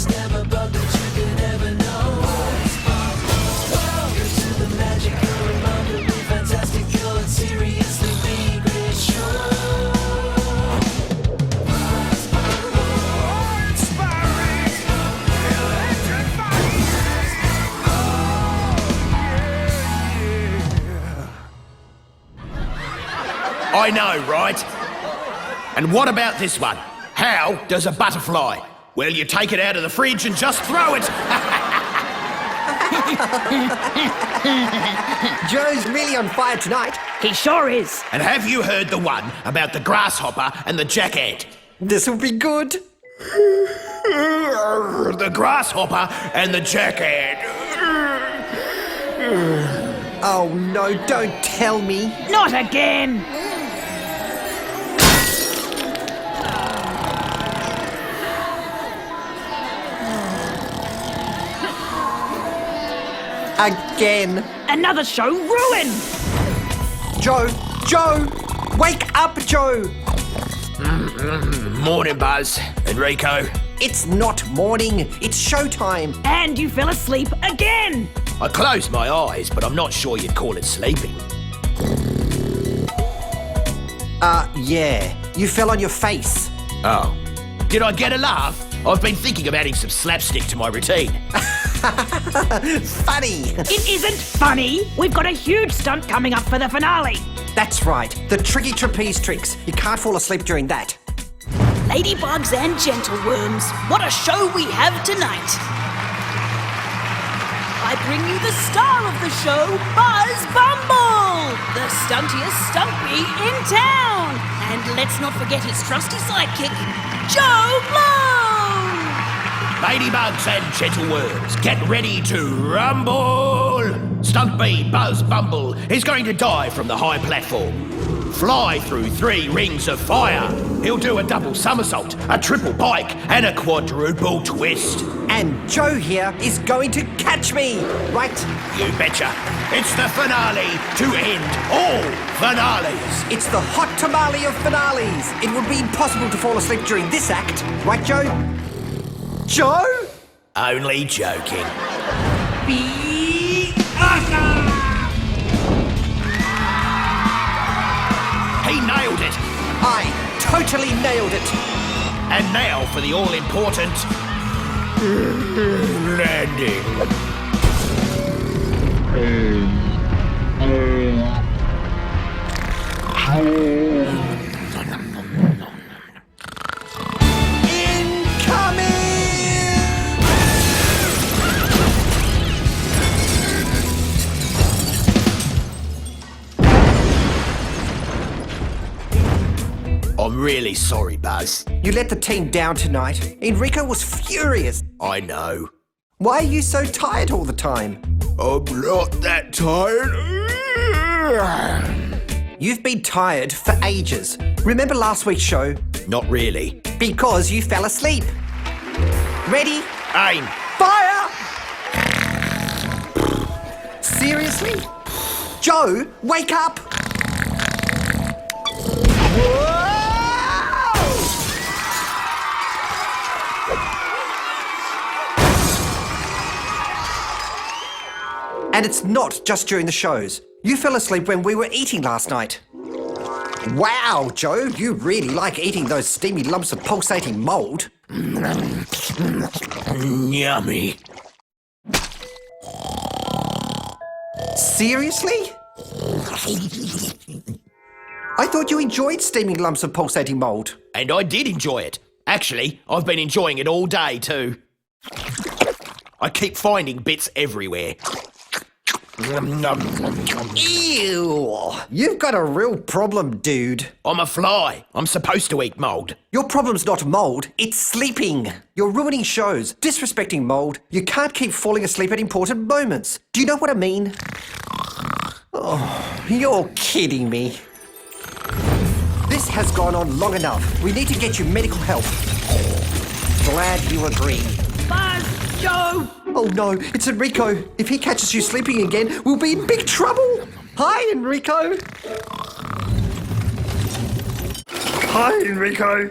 Just never bug that you could ever know. Welcome to the magical, remarkably fantastical and seriously big great show. Buzz Bumble, inspiring, electrifying. I know, right? And what about this one? How does a butterfly? Well, you take it out of the fridge and just throw it. Joe's really on fire tonight. He sure is. And have you heard the one about the grasshopper and the jackhead? This will be good. The grasshopper and the jackhead. Oh no, don't tell me. Not again. Again. Another show ruined. Joe! Wake up, Joe! Morning, Buzz. Enrico. It's not morning, it's showtime. And you fell asleep again. I closed my eyes, but I'm not sure you'd call it sleeping. Yeah. You fell on your face. Oh. Did I get a laugh? I've been thinking of adding some slapstick to my routine. Funny. It isn't funny. We've got a huge stunt coming up for the finale. That's right. The tricky trapeze tricks. You can't fall asleep during that. Ladybugs and gentleworms, what a show we have tonight. I bring you the star of the show, Buzz Bumble, the stuntiest stumpy in town. And let's not forget his trusty sidekick, Joe Blow. Ladybugs and gentleworms, get ready to rumble! Stumpy Buzz Bumble is going to dive from the high platform. Fly through 3 rings of fire. He'll do a double somersault, a triple pike, and a quadruple twist. And Joe here is going to catch me, right? You betcha. It's the finale to end all finales. It's the hot tamale of finales. It would be impossible to fall asleep during this act, right, Joe? Joe? Only joking. Be awesome! He nailed it. I totally nailed it. And now for the all-important landing. I'm really sorry, Buzz. You let the team down tonight. Enrico was furious. I know. Why are you so tired all the time? I'm not that tired. You've been tired for ages. Remember last week's show? Not really. Because you fell asleep. Ready? Aim. Fire! Seriously? Joe, wake up! Whoa! And it's not just during the shows. You fell asleep when we were eating last night. Wow, Joe, you really like eating those steamy lumps of pulsating mould. Yummy. Seriously? I thought you enjoyed steaming lumps of pulsating mould. And I did enjoy it. Actually, I've been enjoying it all day too. I keep finding bits everywhere. Ew! You've got a real problem, dude. I'm a fly. I'm supposed to eat mould. Your problem's not mould, it's sleeping. You're ruining shows, disrespecting mould. You can't keep falling asleep at important moments. Do you know what I mean? Oh, you're kidding me. This has gone on long enough. We need to get you medical help. Glad you agree. Buzz, Joe. Oh no, it's Enrico. If he catches you sleeping again, we'll be in big trouble. Hi, Enrico. Hi, Enrico.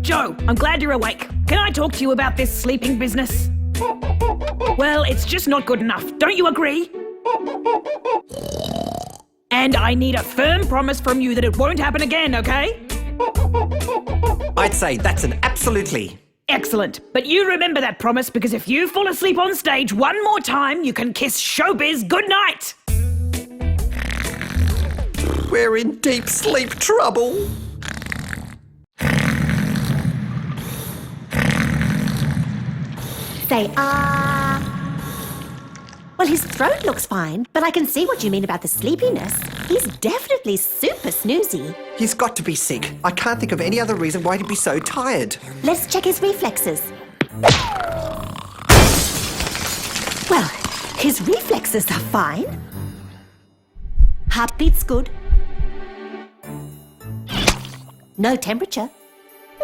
Joe, I'm glad you're awake. can I talk to you about this sleeping business? Well, it's just not good enough. Don't you agree? And I need a firm promise from you that it won't happen again, okay? I'd say that's an absolutely. Excellent. But you remember that promise, because if you fall asleep on stage one more time, you can kiss showbiz goodnight. We're in deep sleep trouble. Say, Well, his throat looks fine, but I can see what you mean about the sleepiness. He's definitely super snoozy. He's got to be sick. I can't think of any other reason why he'd be so tired. Let's check his reflexes. Well, his reflexes are fine. Heartbeat's good. No temperature.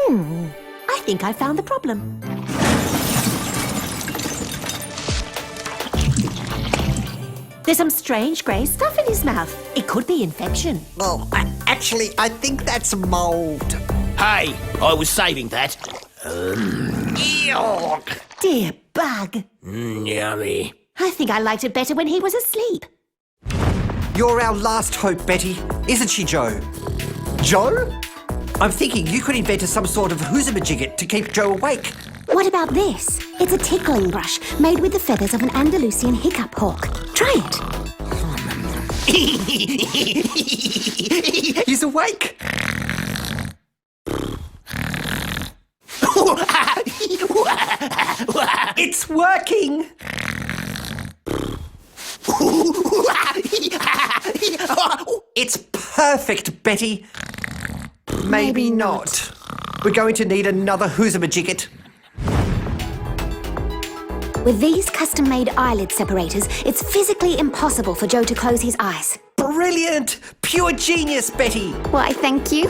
I think I found the problem. There's some strange grey stuff in his mouth. It could be infection. Well, I think that's mould. Hey, I was saving that. Yuck. Dear bug. Yummy. I think I liked it better when he was asleep. You're our last hope, Betty, isn't she, Joe? Joe? I'm thinking you could invent some sort of hoozamajigget to keep Joe awake. What about this? It's a tickling brush made with the feathers of an Andalusian hiccup hawk. Try it. He's awake. It's working. It's perfect, Betty. Maybe not. We're going to need another hoozamajigget. With these custom-made eyelid separators, it's physically impossible for Joe to close his eyes. Brilliant! Pure genius, Betty! Why, thank you.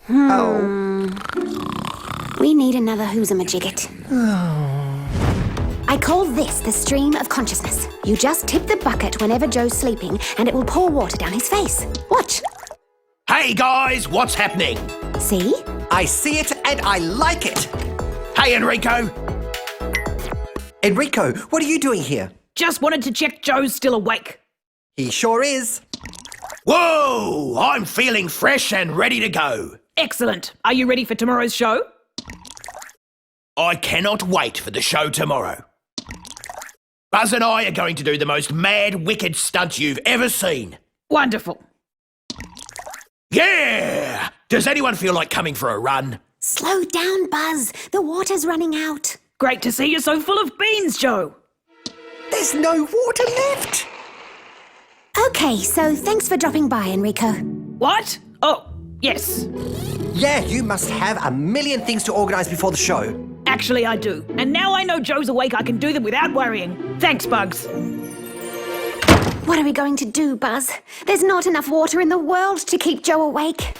Oh. We need another hoozamajigget. I call this the stream of consciousness. You just tip the bucket whenever Joe's sleeping and it will pour water down his face. Watch. Hey guys, what's happening? See? I see it and I like it! Hey Enrico. Enrico, what are you doing here? Just wanted to check Joe's still awake. He sure is. Whoa, I'm feeling fresh and ready to go. Excellent. Are you ready for tomorrow's show? I cannot wait for the show tomorrow. Buzz and I are going to do the most mad, wicked stunt you've ever seen. Wonderful. Yeah! Does anyone feel like coming for a run? Slow down, Buzz. The water's running out. Great to see you so full of beans, Joe. There's no water left. Okay, so thanks for dropping by, Enrico. What? Oh, yes. Yeah, you must have a million things to organise before the show. Actually, I do. And now I know Joe's awake, I can do them without worrying. Thanks, Bugs. What are we going to do, Buzz? There's not enough water in the world to keep Joe awake.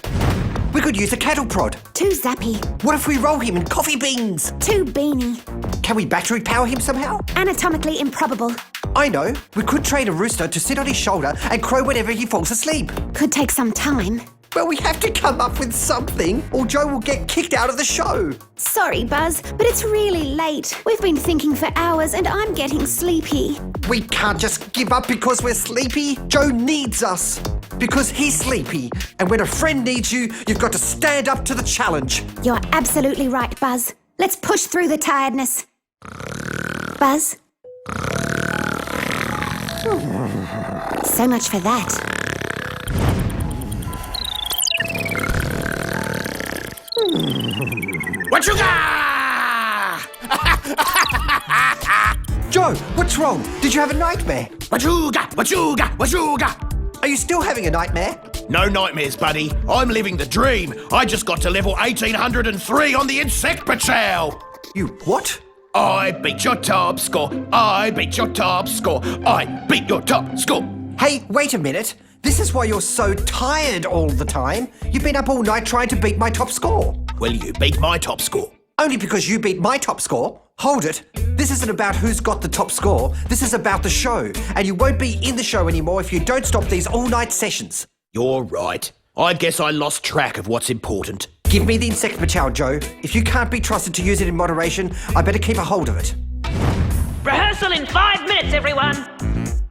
We could use a cattle prod. Too zappy. What if we roll him in coffee beans? Too beanie. Can we battery power him somehow? Anatomically improbable. I know. We could train a rooster to sit on his shoulder and crow whenever he falls asleep. Could take some time. Well, we have to come up with something, or Joe will get kicked out of the show. Sorry, Buzz, but it's really late. We've been thinking for hours and I'm getting sleepy. We can't just give up because we're sleepy. Joe needs us because he's sleepy. And when a friend needs you, you've got to stand up to the challenge. You're absolutely right, Buzz. Let's push through the tiredness. Buzz? So much for that. What you got? Joe, what's wrong? Did you have a nightmare? What you got? What you got? What you got? Are you still having a nightmare? No nightmares, buddy. I'm living the dream. I just got to level 1803 on the insect patrol. You what? I beat your top score. I beat your top score. I beat your top score. Hey, wait a minute. This is why you're so tired all the time. You've been up all night trying to beat my top score. Well, you beat my top score. Only because you beat my top score. Hold it. This isn't about who's got the top score. This is about the show. And you won't be in the show anymore if you don't stop these all-night sessions. You're right. I guess I lost track of what's important. Give me the insect patchouli, Joe. If you can't be trusted to use it in moderation, I better keep a hold of it. Rehearsal in 5 minutes, everyone.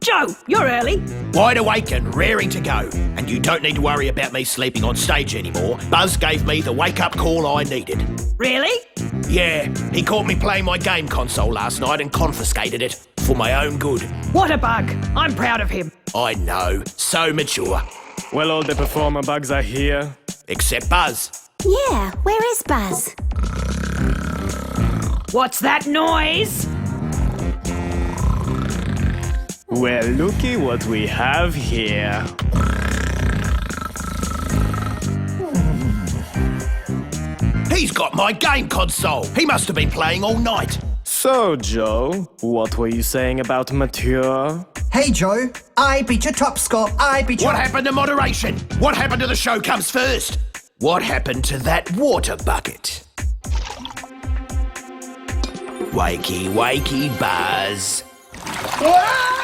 Joe, you're early. Wide awake and raring to go. And you don't need to worry about me sleeping on stage anymore. Buzz gave me the wake-up call I needed. Really? Yeah, he caught me playing my game console last night and confiscated it for my own good. What a bug. I'm proud of him. I know, so mature. Well, all the performer bugs are here. Except Buzz. Yeah, where is Buzz? What's that noise? Well, looky what we have here. He's got my game console. He must have been playing all night. So, Joe, what were you saying about mature? Hey, Joe. I beat your top score. I beat your... What happened to moderation? What happened to the show comes first? What happened to that water bucket? Wakey, wakey, Buzz. Ah!